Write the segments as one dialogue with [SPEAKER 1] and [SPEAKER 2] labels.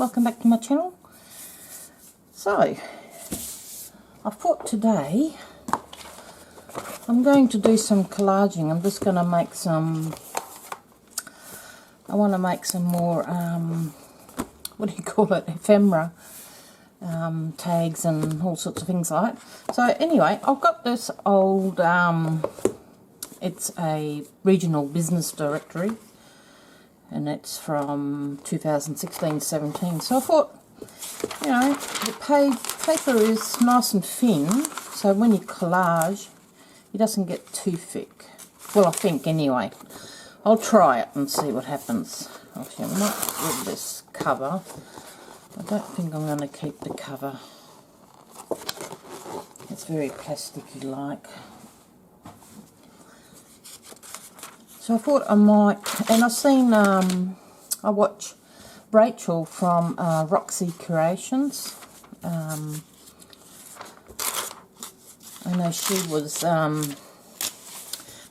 [SPEAKER 1] welcome back to my channel. So, I thought today I'm going to do some collaging. I'm just going to make some, I want to make some more, what do you call it, ephemera tags and all sorts of things like that. So anyway, I've got this old, it's a regional business directory, and it's from 2016-17. So I thought, you know, the paper is nice and thin, so when you collage, it doesn't get too thick. Well, I think anyway. I'll try it and see what happens. Actually, I might get rid of this cover. I don't think I'm going to keep the cover. It's very plasticky like. So I thought I might, and I've seen, I watch Rachel from Roxy Creations. I know she was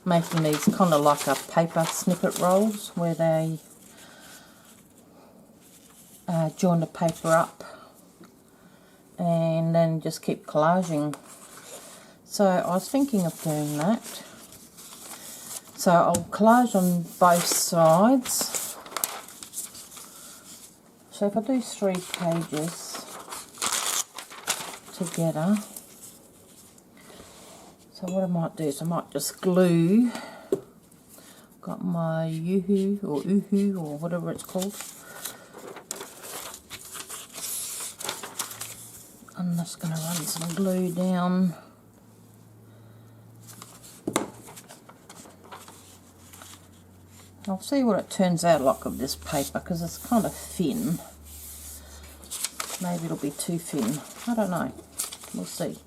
[SPEAKER 1] making these kind of like a paper snippet rolls where they join the paper up and then just keep collaging. So I was thinking of doing that. So I'll collage on both sides. So if I do 3 pages together, so what I might do is I might just glue, got my yoo-hoo or oohoo or whatever it's called. I'm just going to run some glue down. I'll see what it turns out like of this paper, because it's kind of thin. Maybe it'll be too thin. I don't know. We'll see.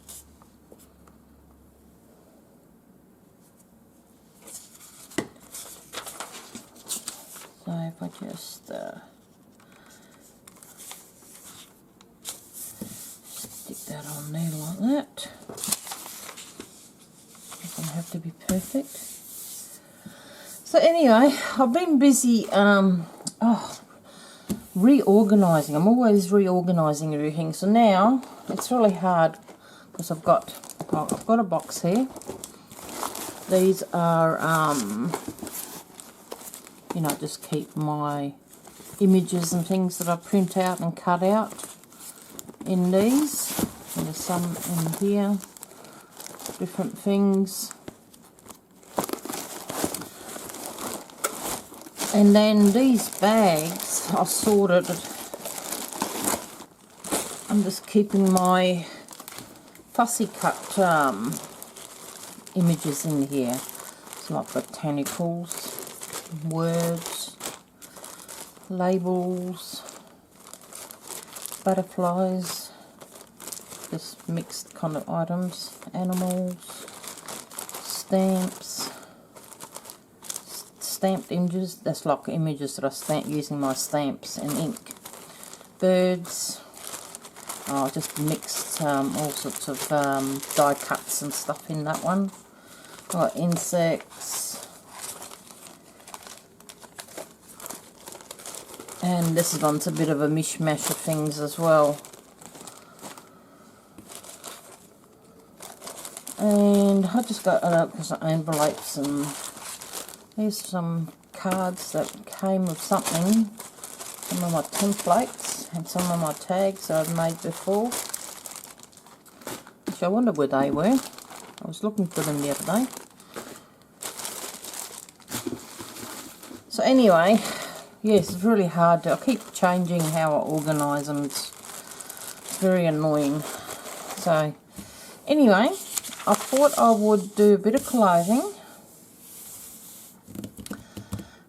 [SPEAKER 1] So if I just stick that on there like that. Doesn't have to be perfect. So anyway, I've been busy reorganising. I'm always reorganising everything. So now it's really hard because I've got a box here. These are you know, just keep my images and things that I print out and cut out in these. And there's some in here, different things. And then these bags are sorted. I'm just keeping my fussy cut images in here. It's like botanicals, words, labels, butterflies, just mixed kind of items, animals, stamps. Stamped images, that's like images that I stamp using my stamps and ink. Birds, just mixed all sorts of die cuts and stuff in that one. Got insects, and this one's a bit of a mishmash of things as well. And I just got some envelopes, and here's some cards that came with something, some of my templates and some of my tags I've made before. Which I wonder where they were. I was looking for them the other day. So anyway, yes, it's really hard to, I keep changing how I organise them. It's very annoying. So anyway, I thought I would do a bit of collaging.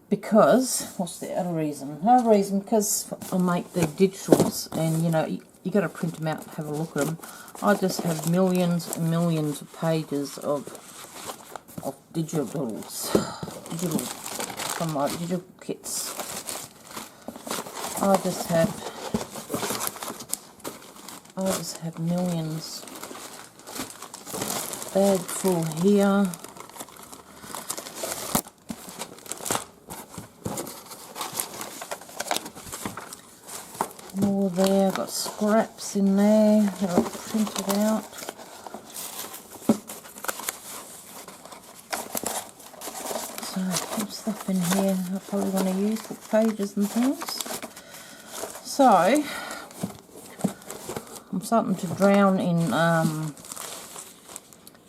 [SPEAKER 1] Because, what's the other reason? Another reason, because I make the digitals, and you know, you got to print them out and have a look at them. I just have millions and millions of pages of digital from my digital kits. I just have millions. Bag full here. scraps in there that I've printed out. So some stuff in here I probably want to use, book pages and things. So I'm starting to drown in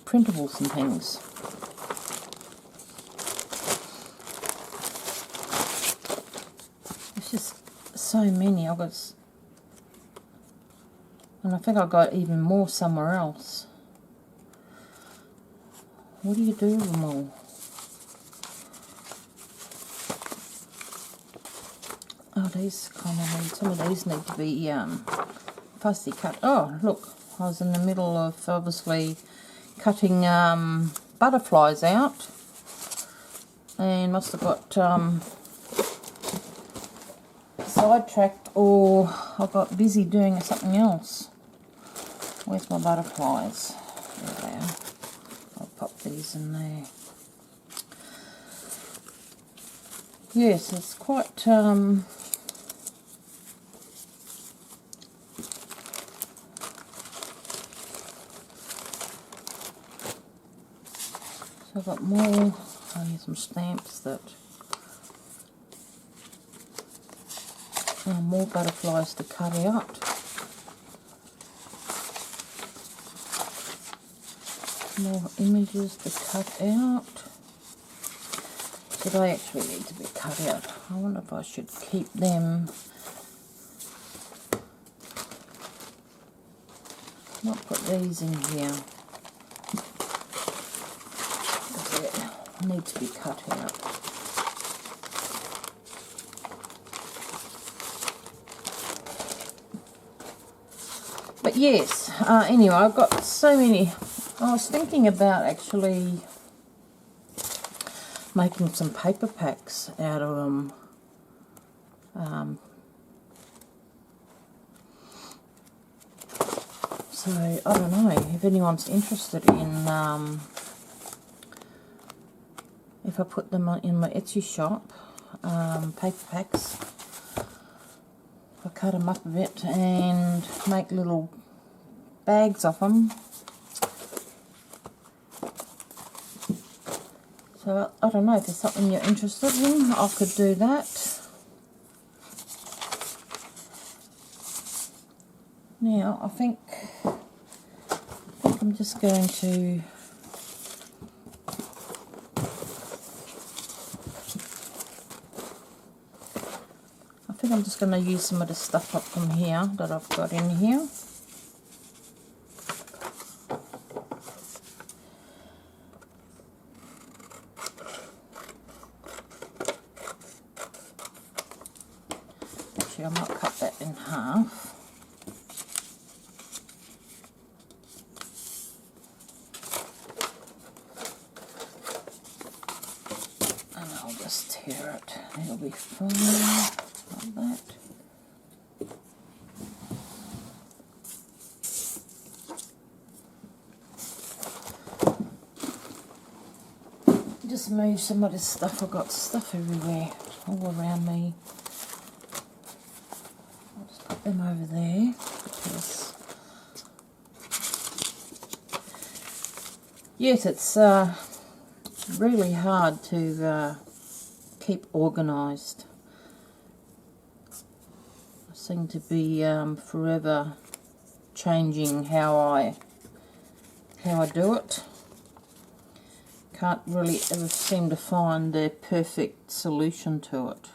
[SPEAKER 1] printables and things. There's just so many. I've got, and I think I got even more somewhere else. What do you do with them all? Oh, these kind of need, some of these need to be fussy cut. Oh, look, I was in the middle of obviously cutting butterflies out, and must have got sidetracked, or I got busy doing something else. Where's my butterflies? There they are. I'll pop these in there. Yes, it's quite so I've got more, I need some stamps that, more butterflies to cut out. More images to cut out. So they actually need to be cut out. I wonder if I should keep them. Not put these in here. They need to be cut out. But yes, anyway, I've got so many. I was thinking about actually making some paper packs out of them. So I don't know if anyone's interested in if I put them in my Etsy shop, paper packs. I cut them up a bit and make little bags of them. So I don't know if there's something you're interested in, I could do that. Now I think I'm just going to I'm just going to use some of the stuff up from here that I've got in here. Actually, I might cut that in half. And I'll just tear it. It'll be fine. Like that. Just move some of this stuff. I've got stuff everywhere, all around me. I'll just put them over there. Because yes, it's really hard to keep organised. I seem to be forever changing how I do it. Can't really ever seem to find the perfect solution to it.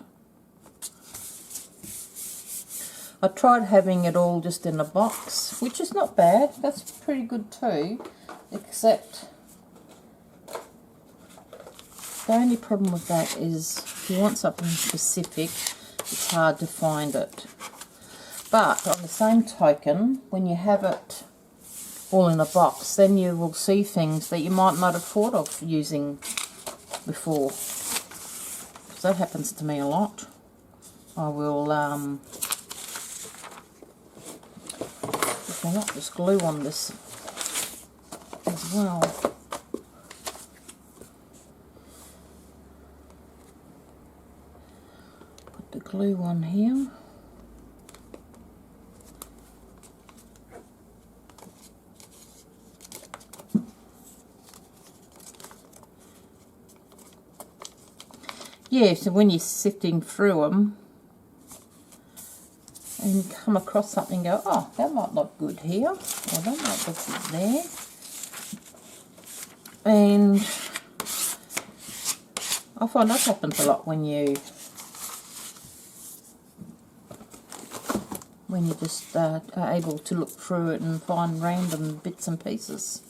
[SPEAKER 1] I tried having it all just in a box, which is not bad. That's pretty good too, except the only problem with that is if you want something specific, it's hard to find it. But on the same token, when you have it all in a box, then you will see things that you might not have thought of using before. So that happens to me a lot. I will if I want this glue on this as well. Put the glue on here. yeah, so when you're sifting through them and you come across something, go, oh, that might look good here, or that might look good there. And I find that happens a lot when you just are able to look through it and find random bits and pieces.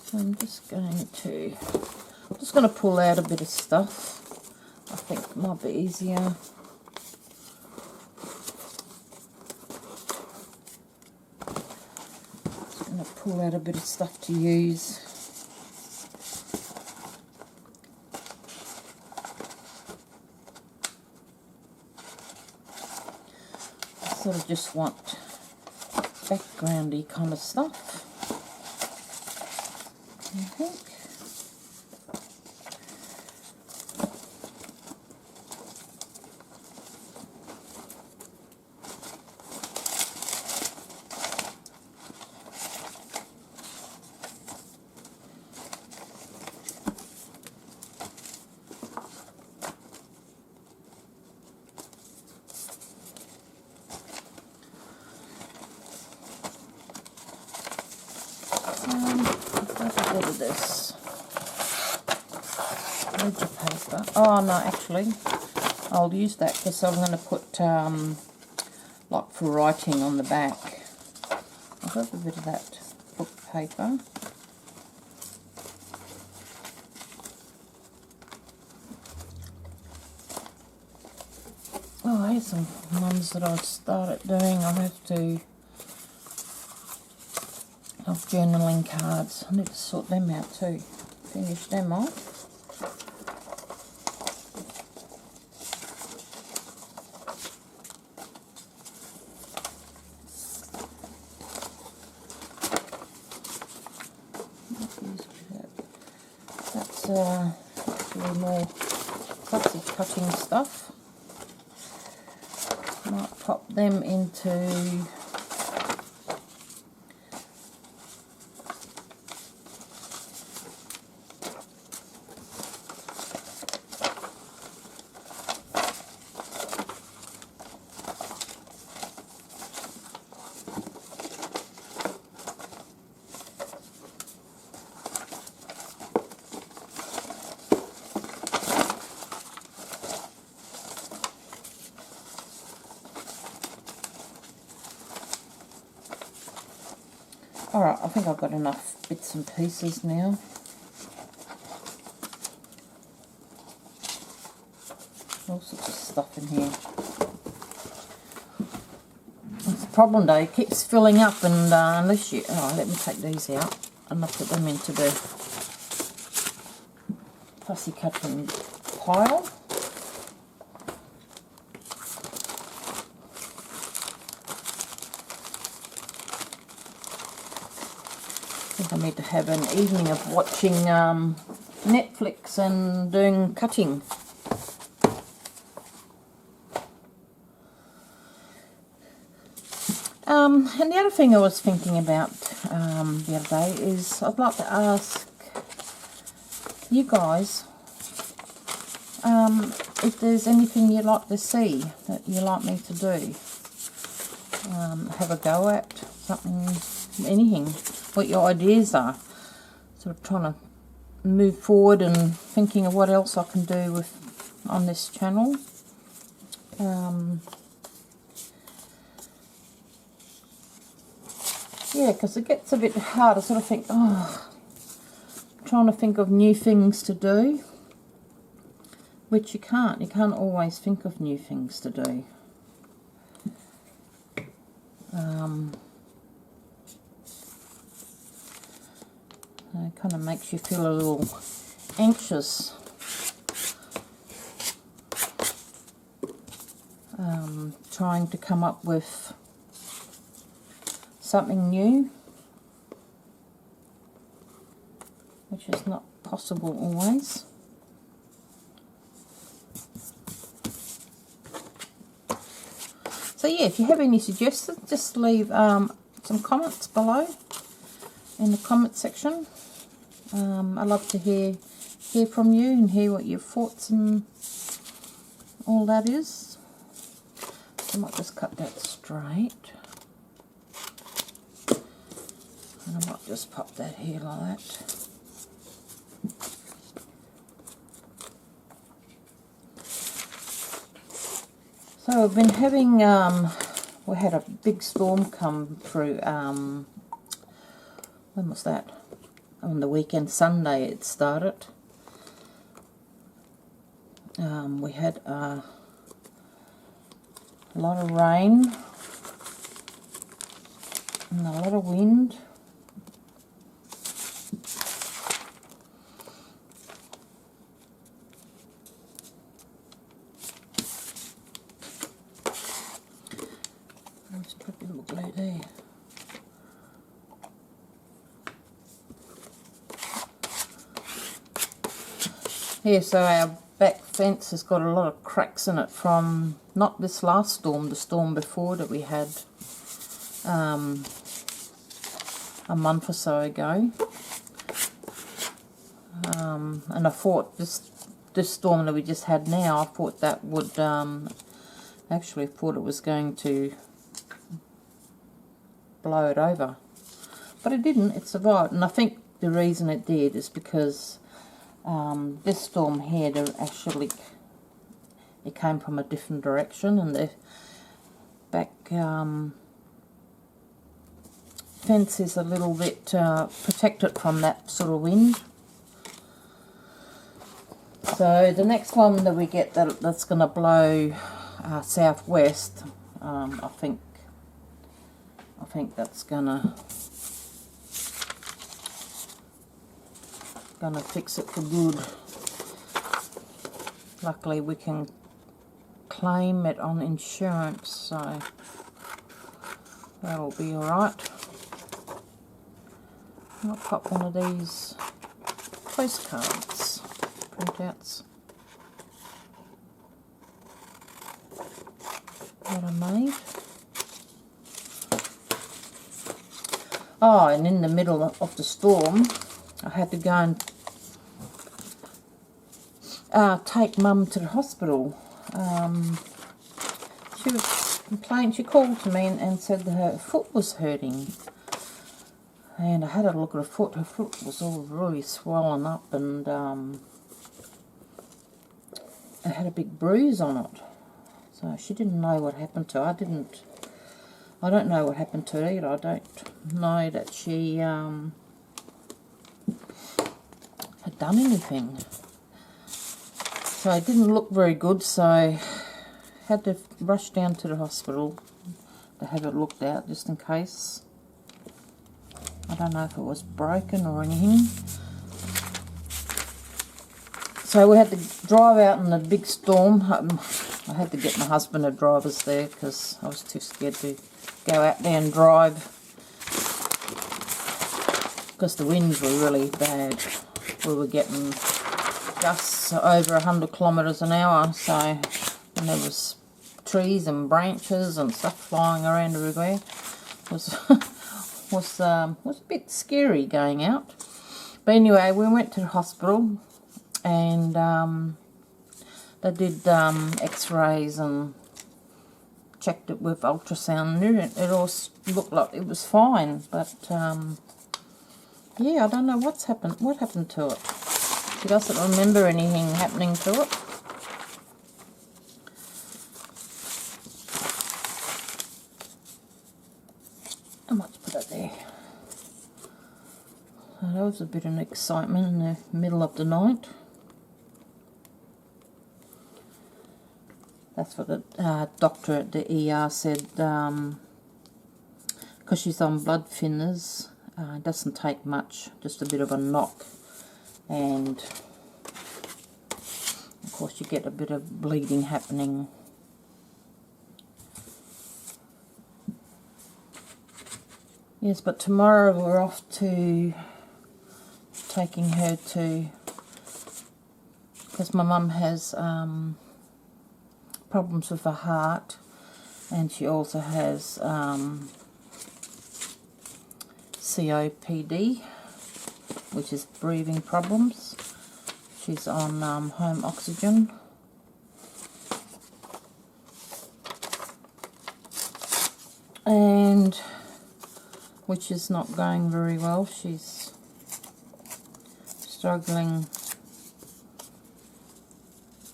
[SPEAKER 1] So I'm just going to pull out a bit of stuff. I think it might be easier. Just going to pull out a bit of stuff to use. I sort of just want backgroundy kind of stuff, I think. A bit of this ledger paper. Oh no, actually, I'll use that because I'm going to put like for writing on the back. I've got a bit of that book paper. Oh, here's some ones that I've started doing. I have to. Of journaling cards. I need to sort them out too. Finish them off. That's actually more classic cutting stuff. Might pop them into Alright, I think I've got enough bits and pieces now. All sorts of stuff in here. It's a problem though, it keeps filling up, and unless you... Oh, let me take these out and I'll put them into the fussy cutting pile. I think I need to have an evening of watching Netflix and doing cutting. And the other thing I was thinking about the other day is I'd like to ask you guys if there's anything you'd like to see that you'd like me to do. Have a go at something, anything, what your ideas are. Sort of trying to move forward and thinking of what else I can do on this channel. Yeah, because it gets a bit hard. I sort of think, oh, I'm trying to think of new things to do, which you can't. You can't always think of new things to do. It kind of makes you feel a little anxious. Trying to come up with something new, which is not possible always. So yeah, if you have any suggestions, just leave some comments below in the comment section, I love to hear from you and hear what your thoughts and all that is. I might just cut that straight. And I might just pop that here like that. So we've been having, we had a big storm come through, when was that? On the weekend, Sunday it started. We had a lot of rain and a lot of wind. Let's put a little glue there. Yeah, so our back fence has got a lot of cracks in it from not this last storm, the storm before that we had a month or so ago. And I thought this storm that we just had now, I thought that would actually thought it was going to blow it over, but it didn't. It survived, and I think the reason it did is because this storm here, it came from a different direction, and the back fence is a little bit protected from that sort of wind. So the next one that we get that's going to blow southwest, I think that's gonna fix it for good. Luckily we can claim it on insurance, so that'll be alright. I'll pop one of these postcards, printouts that I made. Oh, and in the middle of the storm, I had to go and take Mum to the hospital. She was complaining. She called to me and said that her foot was hurting. And I had a look at her foot. Her foot was all really swollen up, and it had a big bruise on it. So she didn't know what happened to her. I don't know what happened to her either. I don't know that she had done anything. So it didn't look very good, so I had to rush down to the hospital to have it looked at just in case. I don't know if it was broken or anything. So we had to drive out in the big storm. I had to get my husband to drive us there because I was too scared to go out there and drive, because the winds were really bad. We were getting gusts over 100 kilometres an hour, so, and there was trees and branches and stuff flying around everywhere. It was a bit scary going out. But anyway, we went to the hospital, and they did x-rays and checked it with ultrasound, and it all looked like it was fine, but yeah, I don't know what happened to it. She doesn't remember anything happening to it. I might put it there. So that was a bit of an excitement in the middle of the night. That's what the doctor at the ER said, because she's on blood thinners. It doesn't take much, just a bit of a knock, and of course you get a bit of bleeding happening. Yes, but tomorrow we're off to taking her to, because my mum has problems with her heart, and she also has COPD, which is breathing problems. She's on home oxygen. And which is not going very well. She's struggling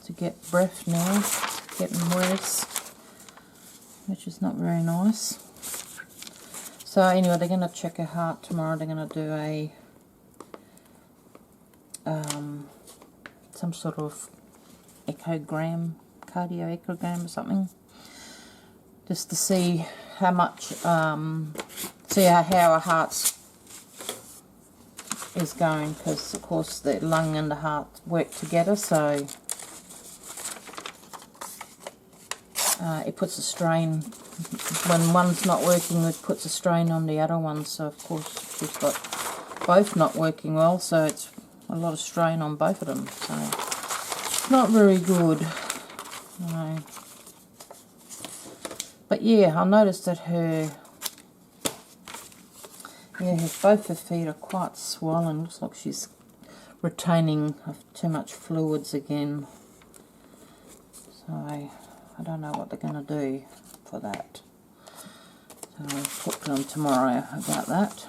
[SPEAKER 1] to get breath now, getting worse, which is not very nice. So anyway, they're going to check her heart tomorrow. They're going to do a some sort of echogram, cardio echogram or something, just to see how much, see how her heart is going, because of course the lung and the heart work together, so it puts a strain. When one's not working, it puts a strain on the other one, so of course she's got both not working well, so it's a lot of strain on both of them, so it's not very good. No. But yeah, I noticed that both her feet are quite swollen. Looks like she's retaining too much fluids again. So I don't know what they're going to do for that. So I'll talk to them tomorrow about that.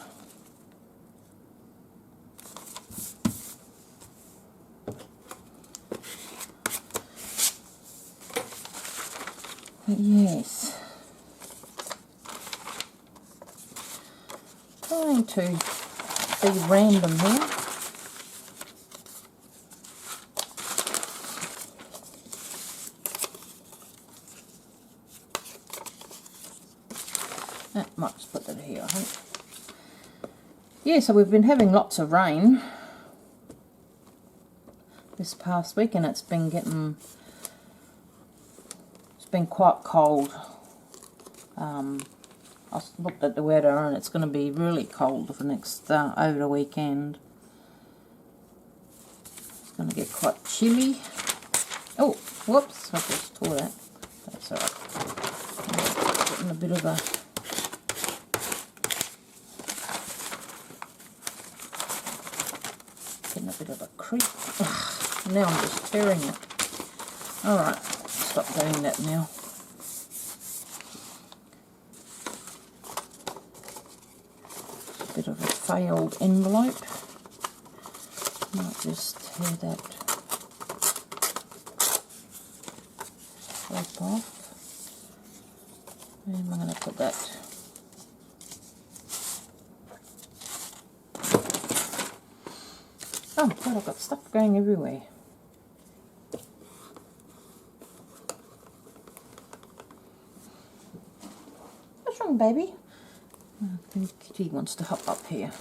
[SPEAKER 1] But yes, trying to be random here. Might just put that here, I think. Yeah, so we've been having lots of rain this past week, and it's been quite cold. I looked at the weather, and it's going to be really cold for next over the weekend. It's going to get quite chilly. Oh, whoops! I just tore that. That's alright. Getting a bit of a creep. Ugh, now I'm just tearing it. Alright, stop doing that now. A bit of a failed envelope. Might just tear that flap off. And I'm going to put that oh God, I've got stuff going everywhere. What's wrong, baby? I think Kitty wants to hop up here.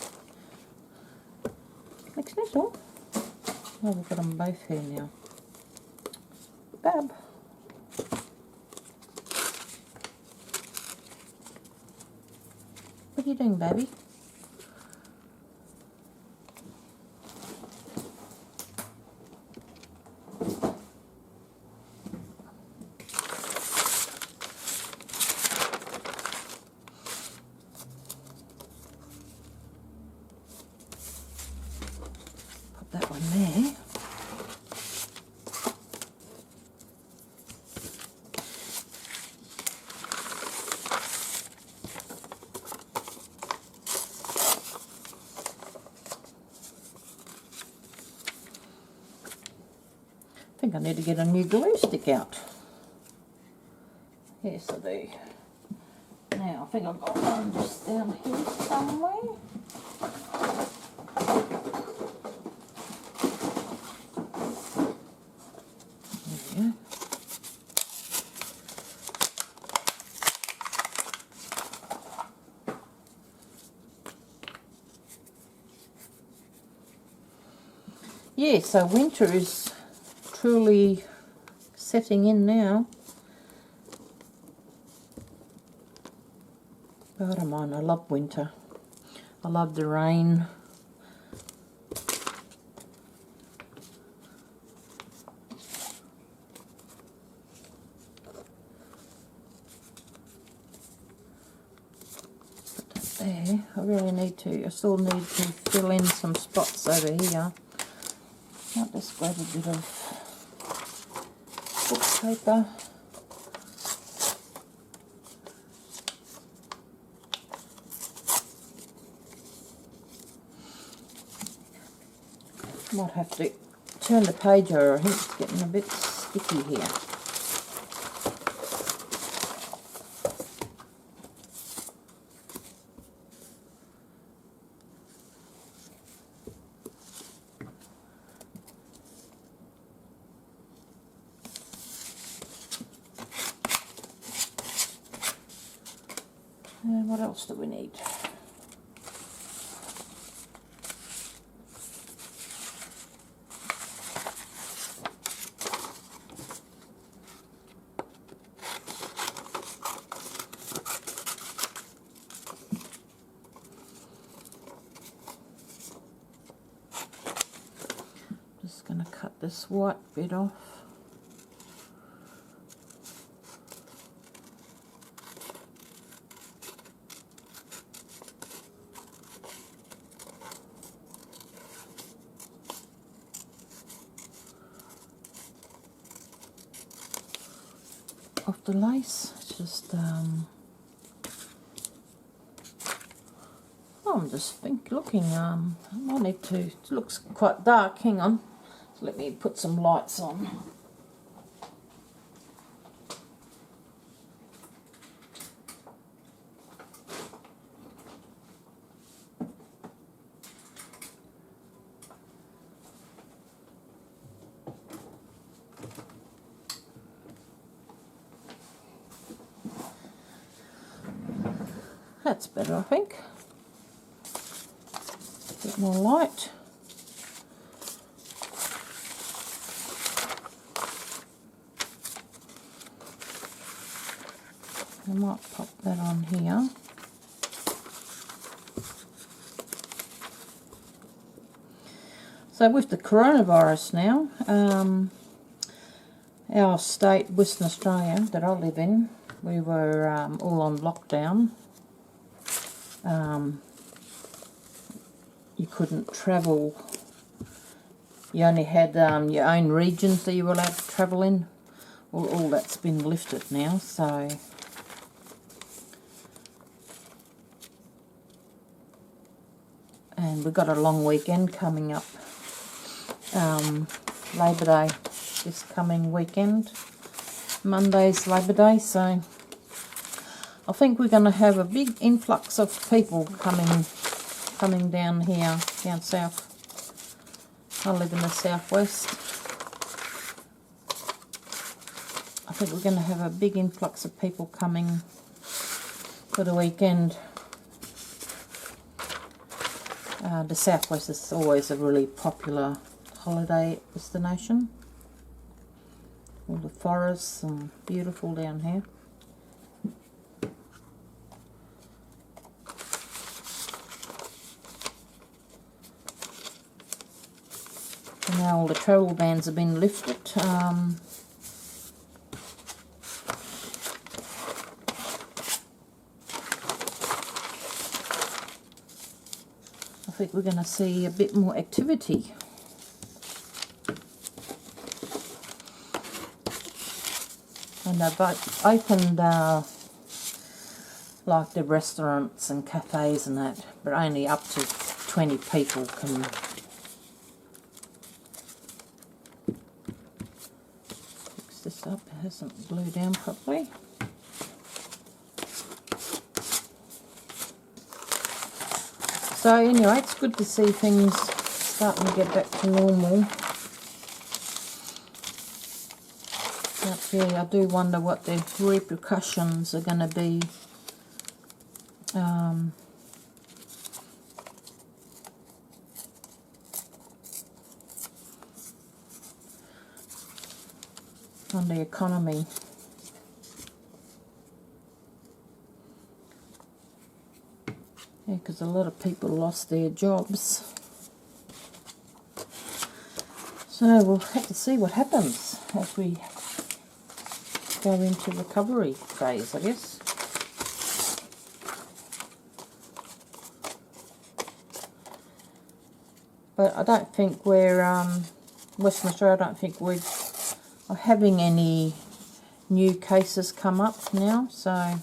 [SPEAKER 1] Next door. Oh, we've got them both here now. Bab. What are you doing, baby? That one there. I think I need to get a new glue stick out. Yes, I do. Now, I think I've got one just down here somewhere. Yeah, so winter is truly setting in now. But I don't mind, I love winter. I love the rain. Put that there. I really need to, I still need to fill in some spots over here. I'll just grab a bit of book paper. Might have to turn the page over, I think it's getting a bit sticky here. What else do we need? Just going to cut this white bit off. Off the lace, just I'm just looking, I need to, it looks quite dark, hang on, so let me put some lights on. That's better, I think. A bit more light. I might pop that on here. So with the coronavirus now, our state, Western Australia, that I live in, we were all on lockdown. You couldn't travel. You only had your own regions that you were allowed to travel in. Well, all that's been lifted now, so and we've got a long weekend coming up. Labor Day this coming weekend. Monday's Labor Day, so I think we're going to have a big influx of people coming down here, down south. I live in the southwest. I think we're going to have a big influx of people coming for the weekend. The southwest is always a really popular holiday destination. All the forests and beautiful down here. And now all the travel bans have been lifted. I think we're going to see a bit more activity. And they've opened like the restaurants and cafes and that, but only up to 20 people can. Fix this up, it hasn't glued down properly. So anyway, it's good to see things starting to get back to normal. But yeah, I do wonder what the repercussions are going to be. On the economy. Yeah, because a lot of people lost their jobs. So we'll have to see what happens as we go into recovery phase, I guess. But I don't think we're, Western Australia, I don't think we're having any new cases come up now, so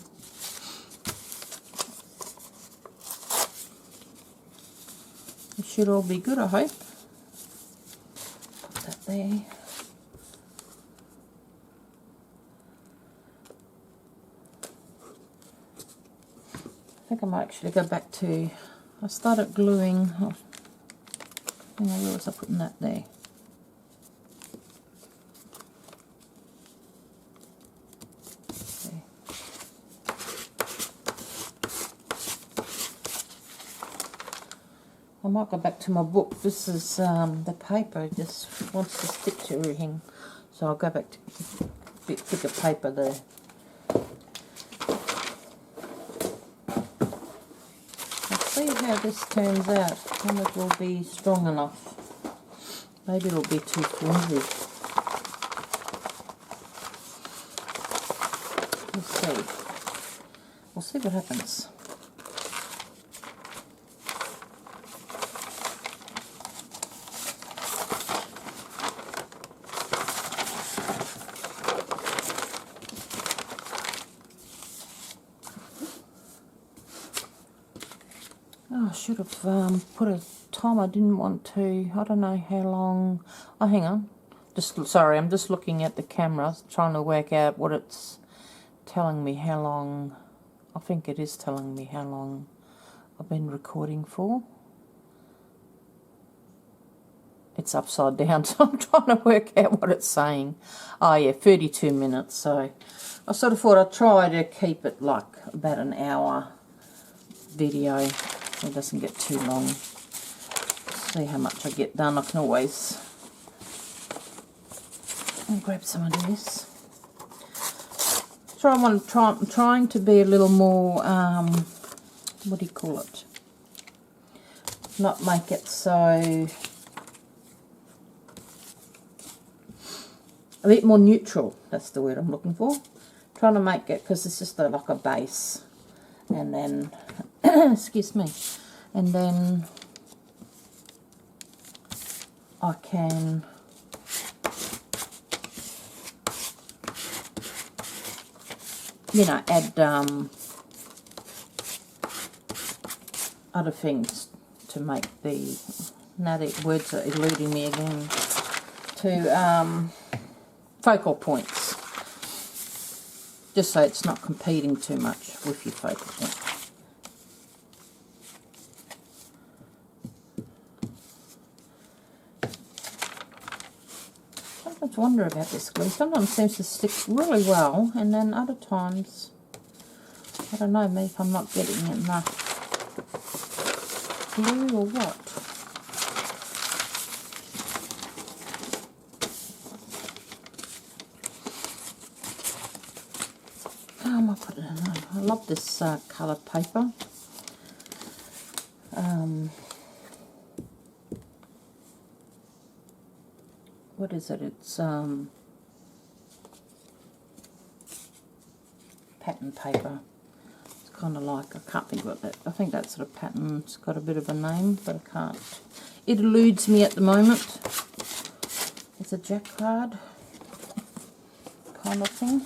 [SPEAKER 1] it should all be good, I hope. Put that there. I think I might actually go back to, I started gluing, oh, where was I putting that there? I might go back to my book. This is the paper just wants to stick to everything, so I'll go back to a bit thicker paper there. Let's see how this turns out. How it will be strong enough. Maybe it'll be too flimsy. Let's see. We'll see what happens. Oh, I should have put a time. I didn't want to. I don't know how long. Oh, hang on. Sorry, I'm just looking at the camera, trying to work out what it's telling me, how long. I think it is telling me how long I've been recording for. It's upside down, so I'm trying to work out what it's saying. Oh yeah, 32 minutes. So I sort of thought I'd try to keep it like about an hour video. It doesn't get too long. See how much I get done. I can always grab some of this. So I'm trying to be a little more, what do you call it? Not make it so, a bit more neutral. That's the word I'm looking for. Trying to make it, because it's just like a base. And then, excuse me, and then I can add other things to make the, now the words are eluding me again, to focal points, just so it's not competing too much with your focal point. I wonder about this glue. Sometimes it seems to stick really well, and then other times, I don't know, maybe if I'm not getting enough glue or what. How am I putting it on? I love this coloured paper. What is it? It's pattern paper. It's kind of like, I can't think what that, I think that sort of pattern, it's got a bit of a name, but I can't. It eludes me at the moment. It's a jacquard kind of thing.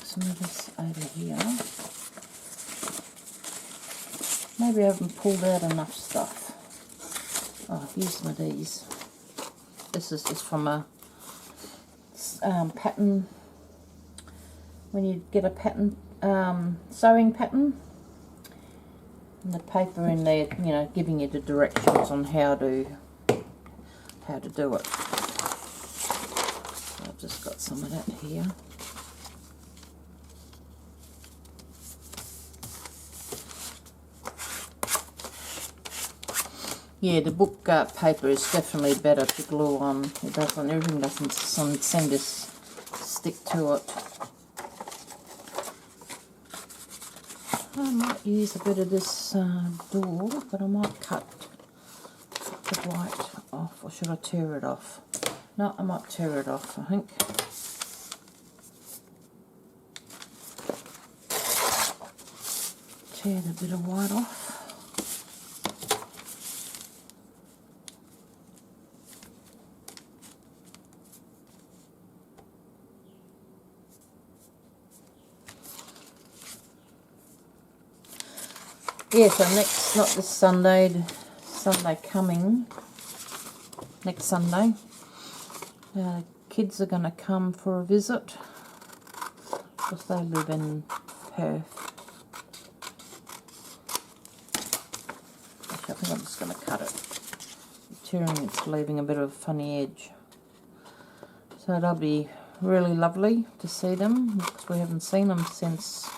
[SPEAKER 1] Some of this over here. Maybe I haven't pulled out enough stuff. Oh, here's some of these. This is just from a pattern. When you get a pattern, sewing pattern, and the paper in there, giving you the directions on how to do it. So I've just got some of that here. Yeah, the book paper is definitely better to glue on. It doesn't, everything doesn't seem to stick to it. I might use a bit of this door, but I might cut the white off, or should I tear it off? No, I might tear it off, I think. Tear the bit of white off. Yeah, so not this Sunday, Sunday coming, next Sunday, kids are going to come for a visit because they live in Perth. Actually, I think I'm just going to cut it. It's leaving a bit of a funny edge. So that'll be really lovely to see them because we haven't seen them since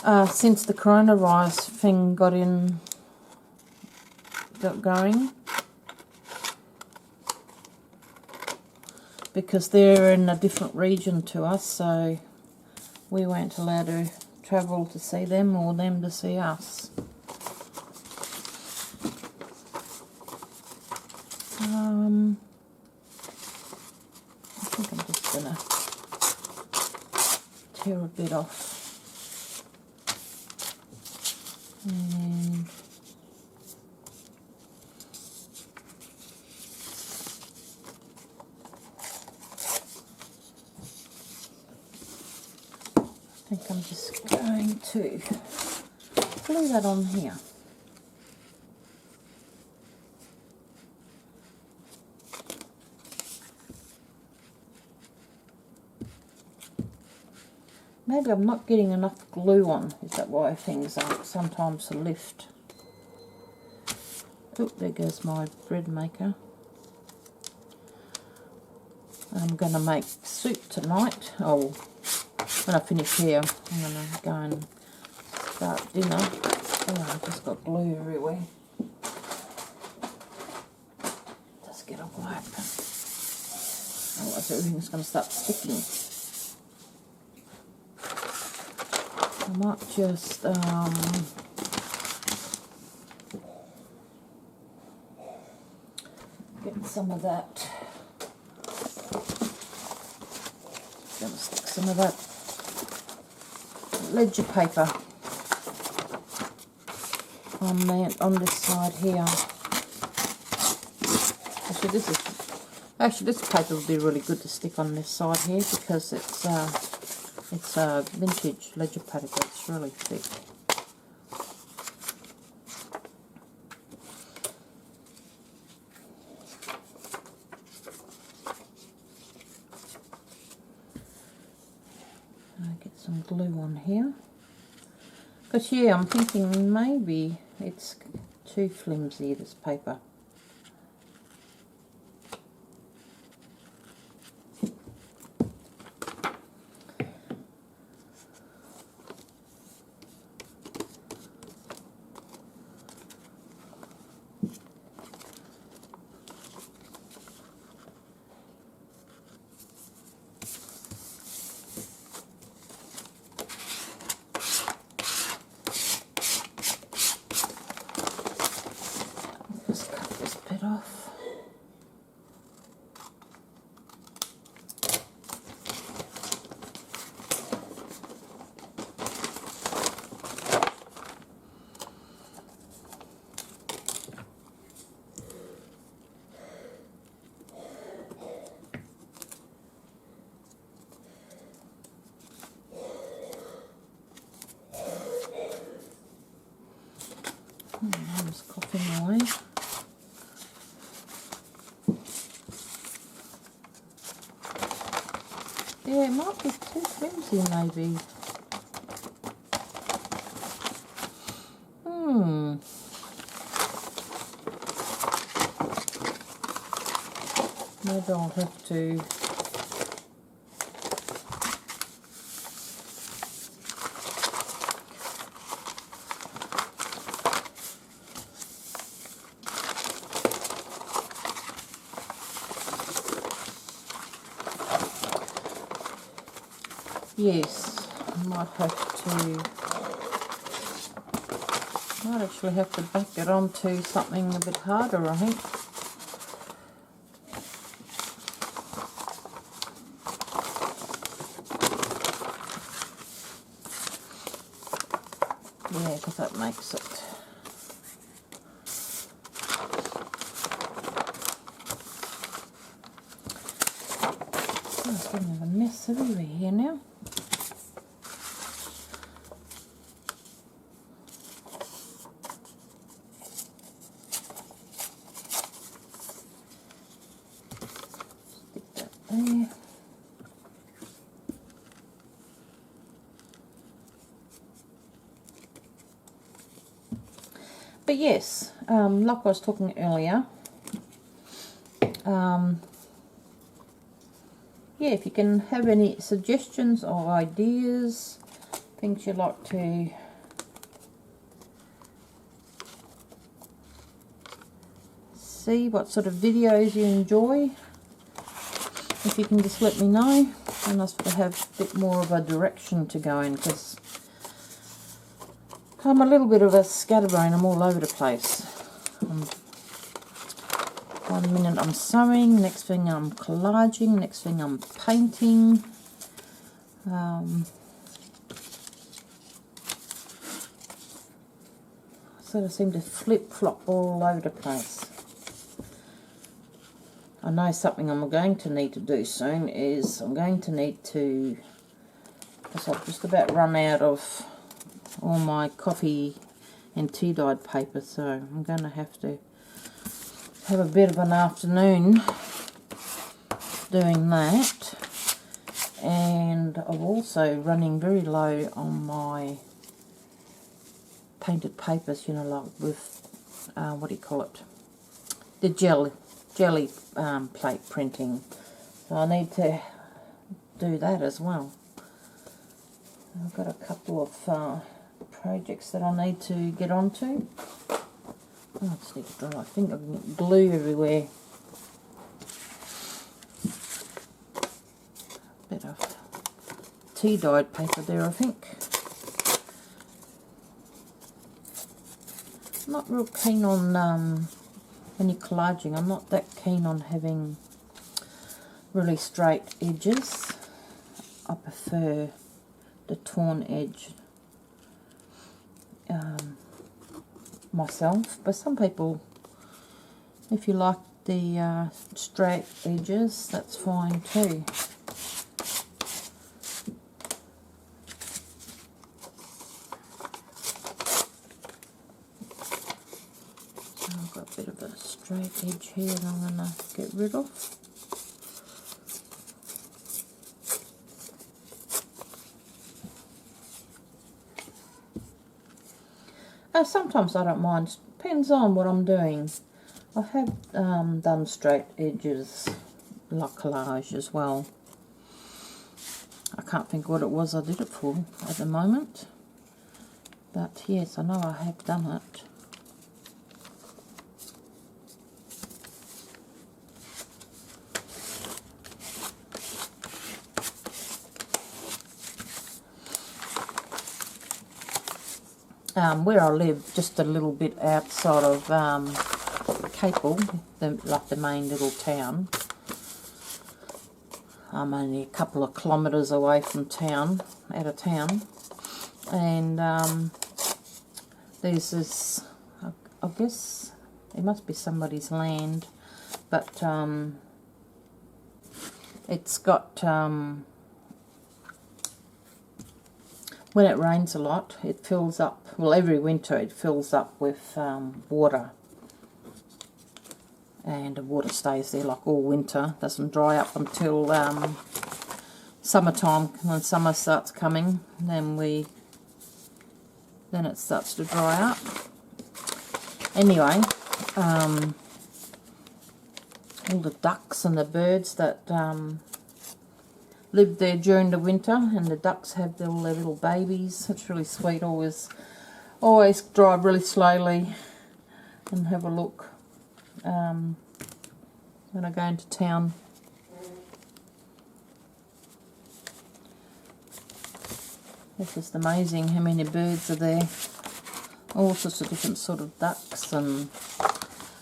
[SPEAKER 1] the coronavirus thing got going. Because they're in a different region to us, so we weren't allowed to travel to see them or them to see us. I think I'm just going to tear a bit off. And I think I'm just going to glue that on here. Maybe I'm not getting enough glue on. Is that why things aren't sometimes a lift? Oh, there goes my bread maker. I'm going to make soup tonight. Oh, when I finish here, I'm going to go and start dinner. Oh, I've just got glue everywhere. Just get a wipe. Otherwise everything's going to start sticking. I might just get some of that. Going to stick some of that ledger paper on this side here. Actually this paper would be really good to stick on this side here because it's vintage ledger paper. It's really thick. I'll get some glue on here. Because yeah, I'm thinking maybe it's too flimsy, this paper. Just cut this bit off. I'm just coughing away. Yeah, it might be too flimsy maybe. Maybe I'll have to yes, I might actually have to back it onto something a bit harder, I think. Yeah, because that makes it. Oh, it's getting a mess everywhere here now. But yes, like I was talking earlier, yeah, if you can have any suggestions or ideas, things you'd like to see, what sort of videos you enjoy, if you can just let me know, and I sort of have a bit more of a direction to go in, because I'm a little bit of a scatterbrain. I'm all over the place. One minute I'm sewing, next thing I'm collaging, next thing I'm painting. Sort of seem to flip-flop all over the place. I know something I'm going to need to do soon is I'm going to need to, because I've just about run out of all my coffee and tea dyed paper, so I'm going to have a bit of an afternoon doing that. And I'm also running very low on my painted papers, you know, like with what do you call it, the jelly plate printing, so I need to do that as well. I've got a couple of projects that I need to get onto. Oh, I just need to dry. I think I've got glue everywhere. Bit of tea dyed paper there, I think. I'm not real keen on any collaging. I'm not that keen on having really straight edges. I prefer the torn edge myself, but some people, if you like the straight edges, that's fine too. So I've got a bit of a straight edge here that I'm going to get rid of. Sometimes I don't mind, depends on what I'm doing. I have done straight edges like collage as well. I can't think what it was I did it for at the moment, but yes, I know I have done it. Where I live, just a little bit outside of Capel, like the main little town. I'm only a couple of kilometres away from town, out of town, and there's this, I guess it must be somebody's land, but it's got, when it rains a lot, it fills up, well, every winter it fills up with water. And the water stays there like all winter, doesn't dry up until summertime. When summer starts coming, then it starts to dry up. Anyway, all the ducks and the birds that live there during the winter, and the ducks have all their little babies. It's really sweet. Always drive really slowly and have a look when I go into town. It's just amazing how many birds are there. All sorts of different sort of ducks, and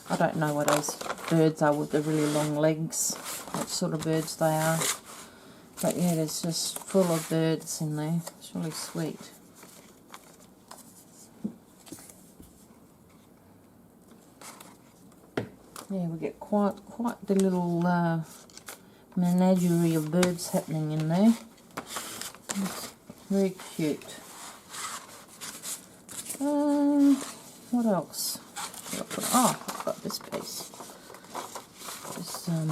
[SPEAKER 1] I don't know what those birds are with the really long legs, what sort of birds they are. But yeah, there's just full of birds in there. It's really sweet. Yeah, we get quite the little menagerie of birds happening in there. It's very cute. What else? Oh, I've got this piece. Just some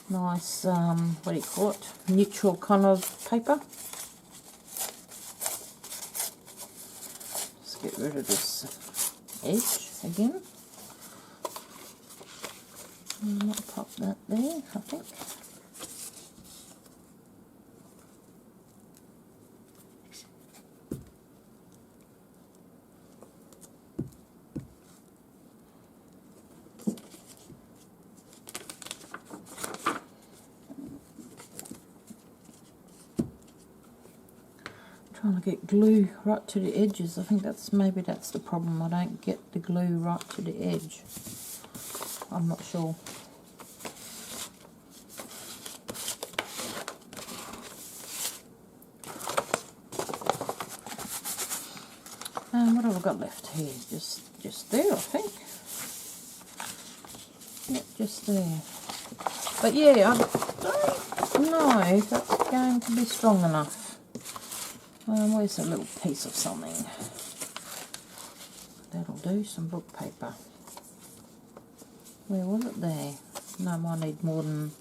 [SPEAKER 1] nice, what do you call it? Neutral kind of paper. get rid of this edge again. And I'll pop that there, I think. Trying to get glue right to the edges. I think maybe that's the problem. I don't get the glue right to the edge. I'm not sure. What have I got left here? Just there, I think. Yep, just there. But yeah, I don't know if that's going to be strong enough. Where's a little piece of something? That'll do, some book paper. Where was it there? No, I might need more than...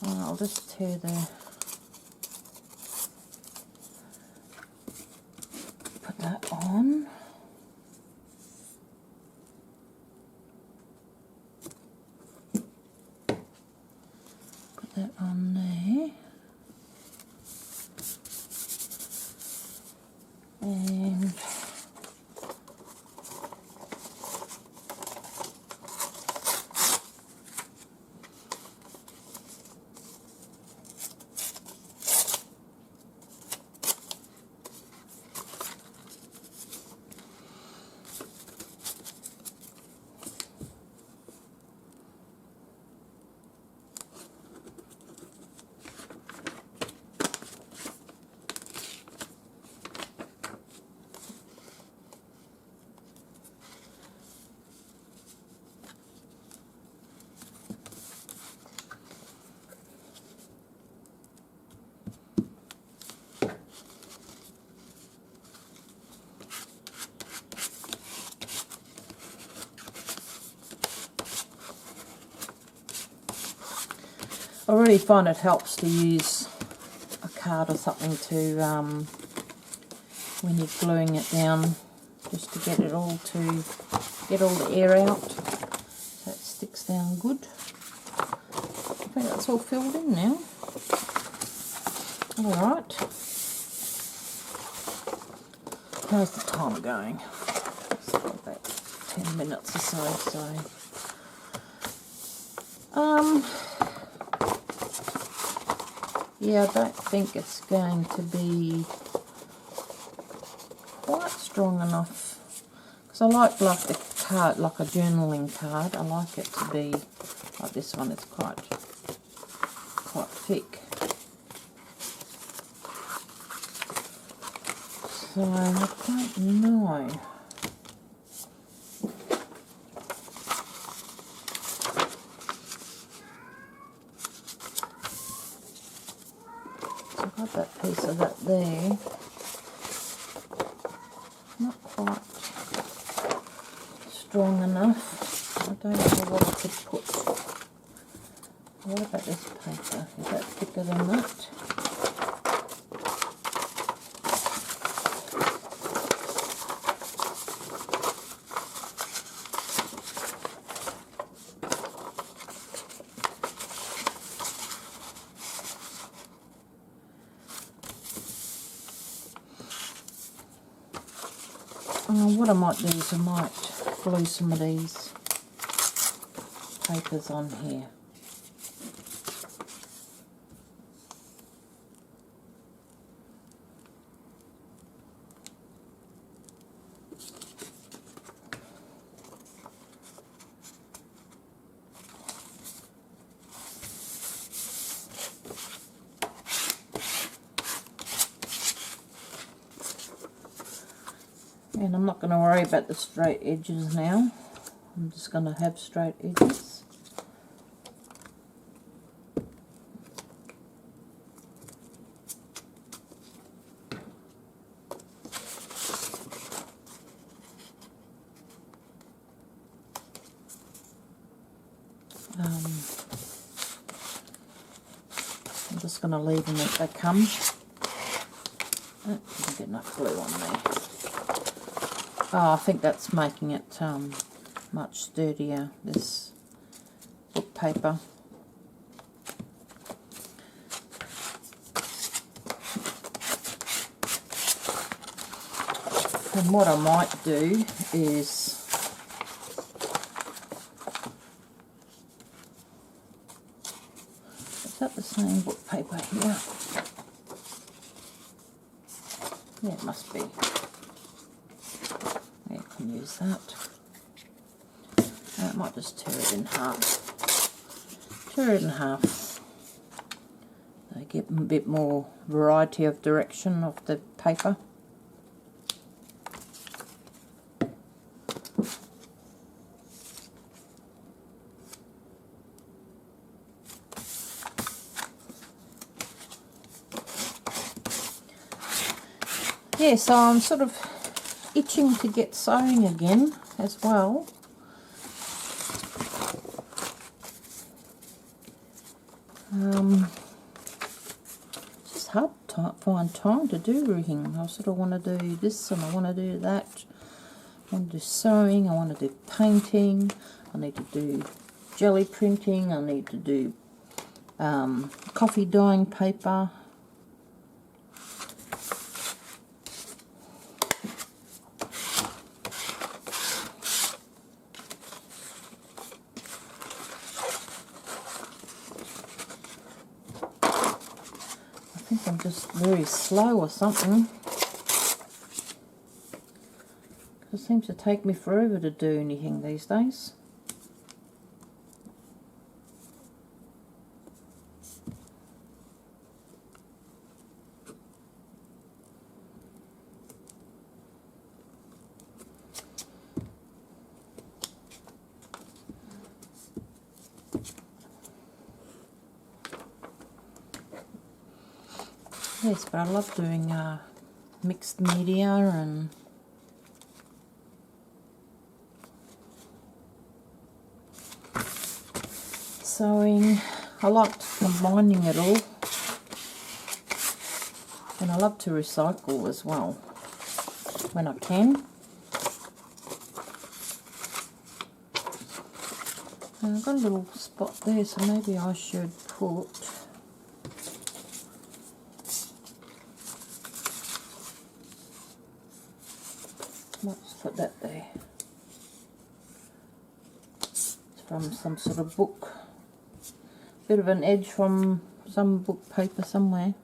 [SPEAKER 1] I'll just tear the... Put that on. Put that on there. And I really find it helps to use a card or something to, when you're gluing it down, just to get it all get all the air out so it sticks down good. I think that's all filled in now. Alright. How's the time going? It's about 10 minutes or so. Yeah, I don't think it's going to be quite strong enough, because I like the card, like a journaling card. I like it to be like this one. It's quite thick. So I don't know. Got that piece of that there. Not quite strong enough. I don't know what I could put. What about this paper? Is that thicker than that? What I might do is I might glue some of these papers on here. And I'm not going to worry about the straight edges now. I'm just going to have straight edges. I'm just going to leave them as they come. Didn't get enough glue on there. Oh, I think that's making it much sturdier, this book paper. And what I might do is that the same book paper here? Yeah, it must be. Yeah, I can use that. I might just tear it in half. Tear it in half. They get a bit more variety of direction of the paper. Yeah, so I'm sort of itching to get sewing again as well. It's just hard to find time to do everything. I sort of want to do this and I want to do that. I want to do sewing, I want to do painting, I need to do jelly printing, I need to do coffee dyeing paper. I think I'm just very slow or something. It seems to take me forever to do anything these days. Yes, but I love doing mixed media and sewing. I like combining it all, and I love to recycle as well when I can. And I've got a little spot there, so maybe I should put let's put that there. It's from some sort of book. Bit of an edge from some book paper somewhere.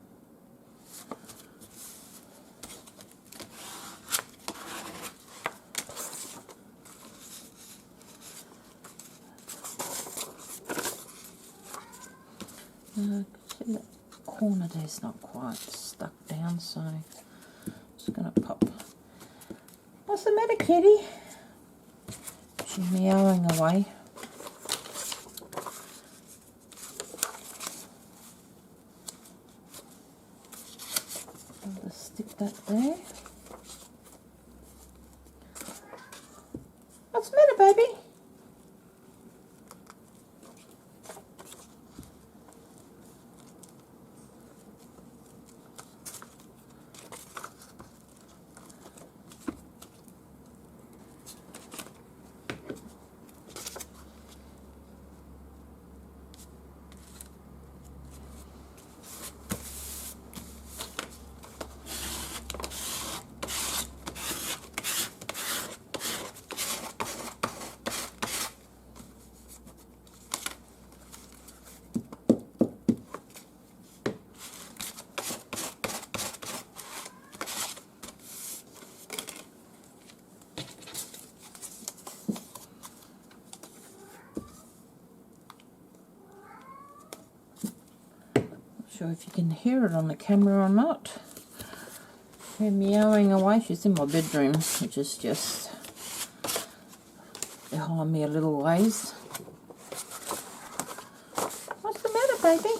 [SPEAKER 1] See that corner there's not quite stuck down, so I'm just going to pop. What's the matter, kitty? She's meowing away. I'll just stick that there. What's the matter, baby? Sure if you can hear it on the camera or not. Her meowing away. She's in my bedroom, which is just behind me a little ways. What's the matter, baby?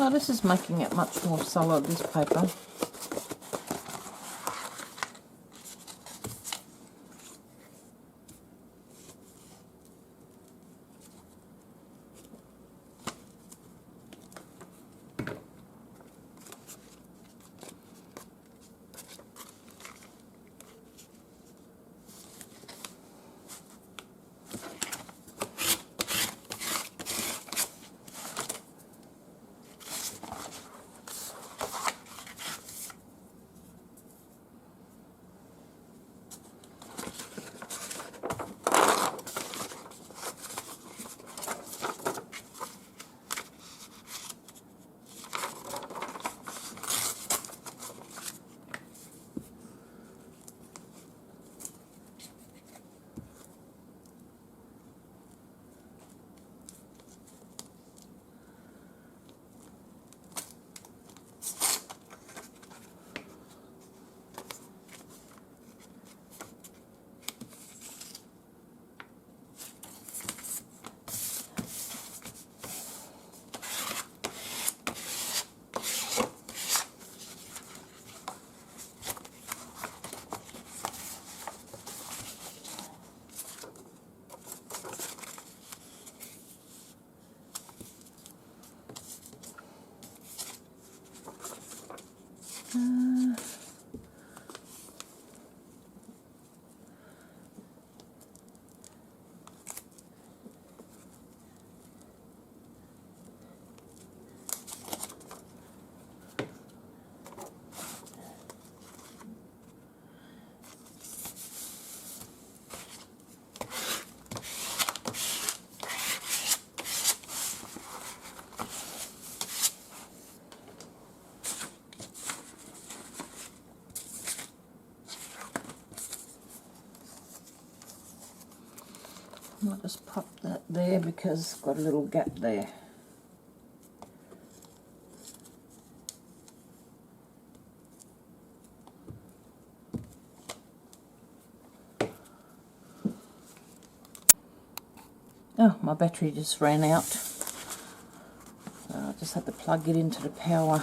[SPEAKER 1] Oh, this is making it much more solid, this paper. I'll just pop that there because it's got a little gap there. Oh, my battery just ran out. So I just had to plug it into the power.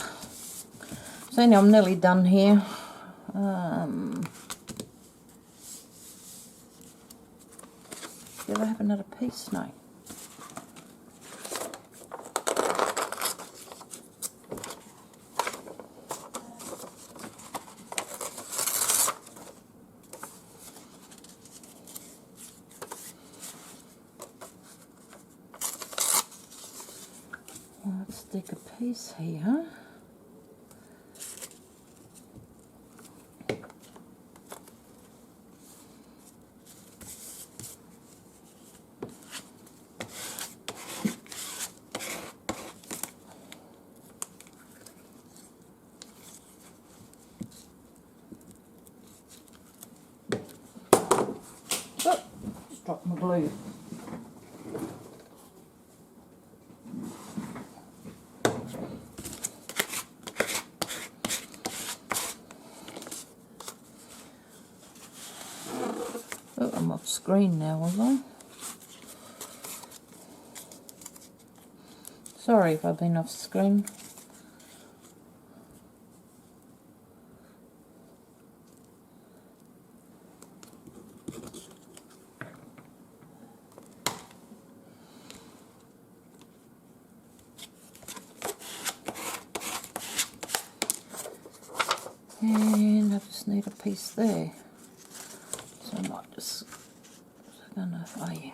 [SPEAKER 1] So anyway, I'm nearly done here. Did I have another piece? No. Let's stick a piece here. Oh, just dropped my glue. Oh, I'm off screen now, was I? Sorry if I've been off screen. And I just need a piece there. So I might just, oh yeah.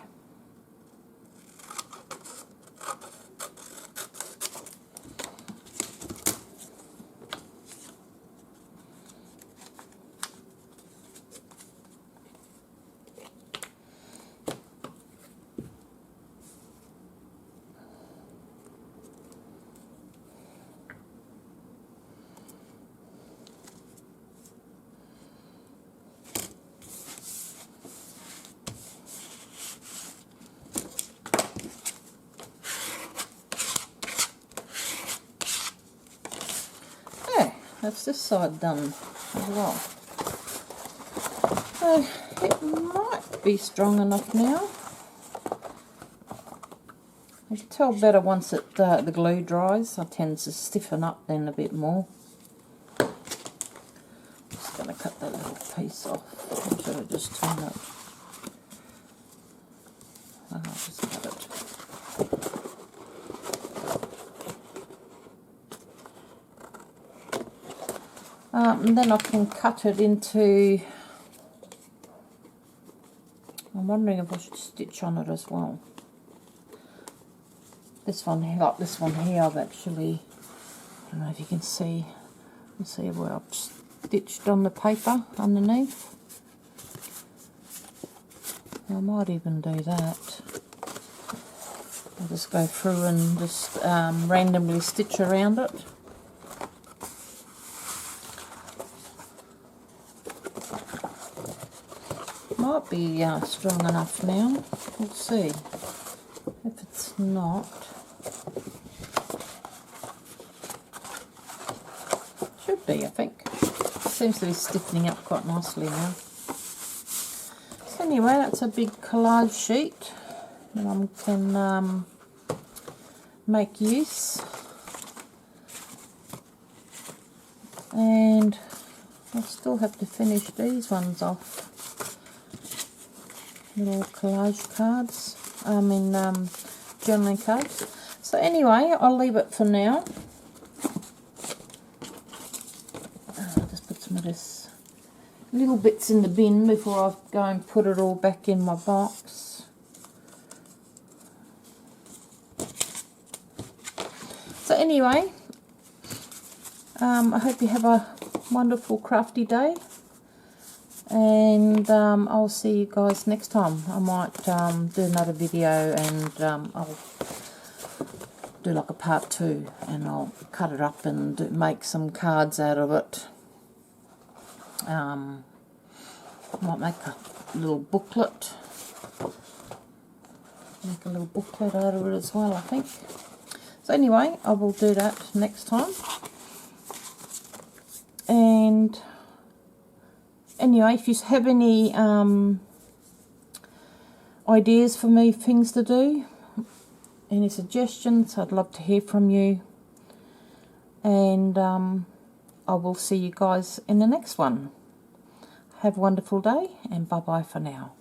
[SPEAKER 1] That's this side done as well. So it might be strong enough now. You can tell better once the glue dries. I tend to stiffen up then a bit more. Just going to cut that little piece off. Or should I just turn it? I'll just cut it. And then I can cut it into, I'm wondering if I should stitch on it as well. This one here, like this one here, I've actually, I don't know if you can see, let's see where I've stitched on the paper underneath. I might even do that. I'll just go through and just randomly stitch around it. Might be strong enough now. We'll see. If it's not, should be, I think. It seems to be stiffening up quite nicely now. So anyway, that's a big collage sheet that I can make use. And I still have to finish these ones off. Little collage cards, journaling cards. So anyway, I'll leave it for now. I'll just put some of this little bits in the bin before I go and put it all back in my box. So anyway, I hope you have a wonderful crafty day. And I'll see you guys next time. I might do another video and I'll do like a part 2 and I'll cut it up and make some cards out of it. Might make a little booklet. Make a little booklet out of it as well, I think. So anyway, I will do that next time. And anyway, if you have any ideas for me, things to do, any suggestions, I'd love to hear from you. And I will see you guys in the next one. Have a wonderful day and bye-bye for now.